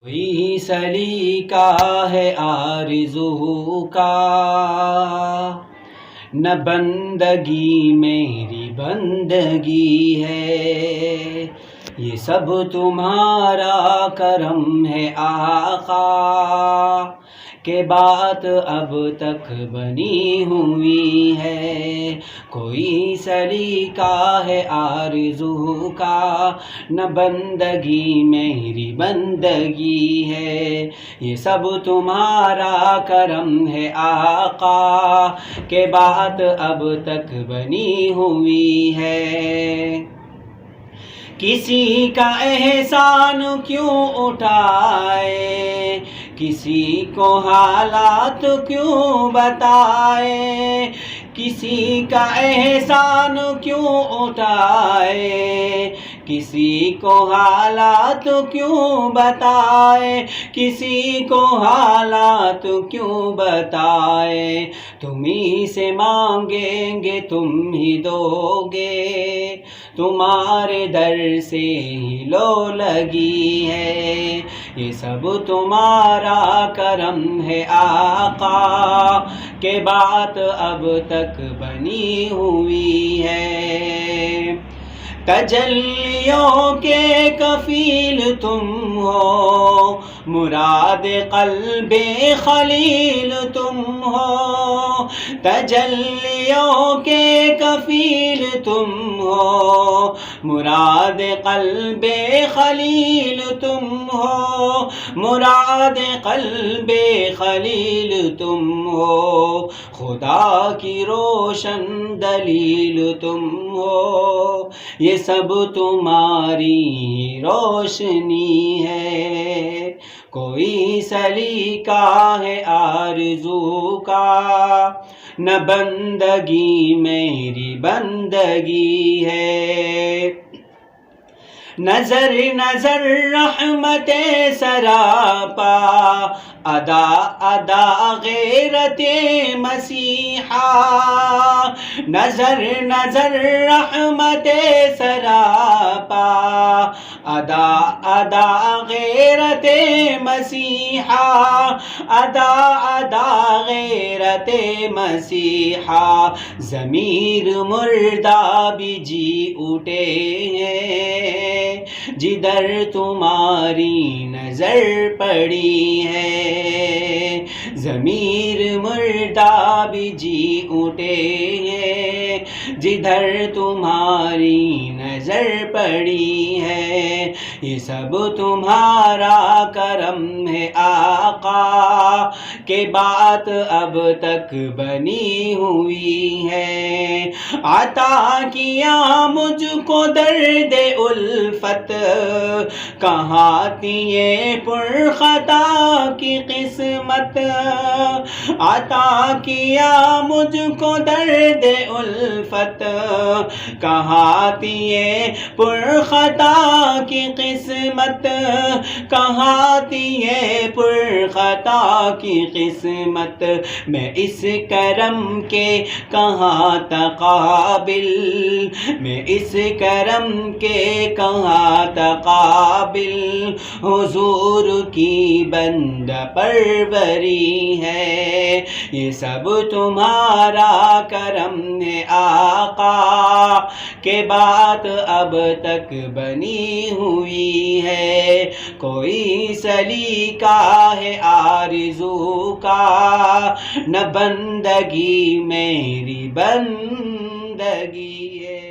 کوئی سلیقہ ہے آرزو کا، نہ بندگی میری بندگی ہے، یہ سب تمہارا کرم ہے آقا، کہ بات اب تک بنی ہوئی ہے۔ کوئی سلیقہ ہے آرزو کا، نہ بندگی میری بندگی ہے، یہ سب تمہارا کرم ہے آقا، کہ بات اب تک بنی ہوئی ہے۔ کسی کا احسان کیوں اٹھائے، کسی کو حالات کیوں بتائے، کسی کا احسان کیوں اٹھائے، کسی کو حالات کیوں بتائے، کسی کو حالات کیوں بتائے، تم ہی سے مانگیں گے تم ہی دو گے، تمہارے در سے ہی لو لگی ہے، یہ سب تمہارا کرم ہے آقا، کہ بات اب تک بنی ہوئی ہے۔ تجلیوں کے کفیل تم ہو، مراد قلب خلیل تم ہو، تجلیوں کے کفیل تم ہو، مراد قلب خلیل تم ہو، مراد قلب خلیل تم ہو، خدا کی روشن دلیل تم ہو، یہ سب تمہاری روشنی ہے۔ کوئی سلیقہ ہے آرزو کا، نہ بندگی میری بندگی ہے، نظر نظر رحمت سراپا، ادا ادا غیرت مسیحا، نظر نظر رحمت سراپا، ادا ادا غیرت مسیحا، ادا ادا غیرت مسیحا، ضمیر مردہ بھی جی اٹھے ہیں، جدھر تمہاری نظر پڑی ہے، ضمیر مردہ بھی جی اٹھے ہیں، جدھر تمہاری نظر پڑی ہے، یہ سب تمہارا کرم ہے آقا، کہ بات اب تک بنی ہوئی ہے۔ عطا کیا مجھ کو درد الفت، کہاں تھی یہ پرخطا کی قسمت، عطا کیا مجھ کو درد الفت، کہاں تھی یہ پرخطا کی قسمت، کہاں تھی یہ پرخطا کی قسمت، میں اس کرم کے کہاں تقابل، میں اس کرم کے کہاں تقابل، حضور کی بندہ پروری ہے، یہ سب تمہارا کرم ہے آقا، کہ بات اب تک بنی ہوئی ہے۔ کوئی سلیقہ ہے آرزو کا، نہ بندگی میری بندگی ہے۔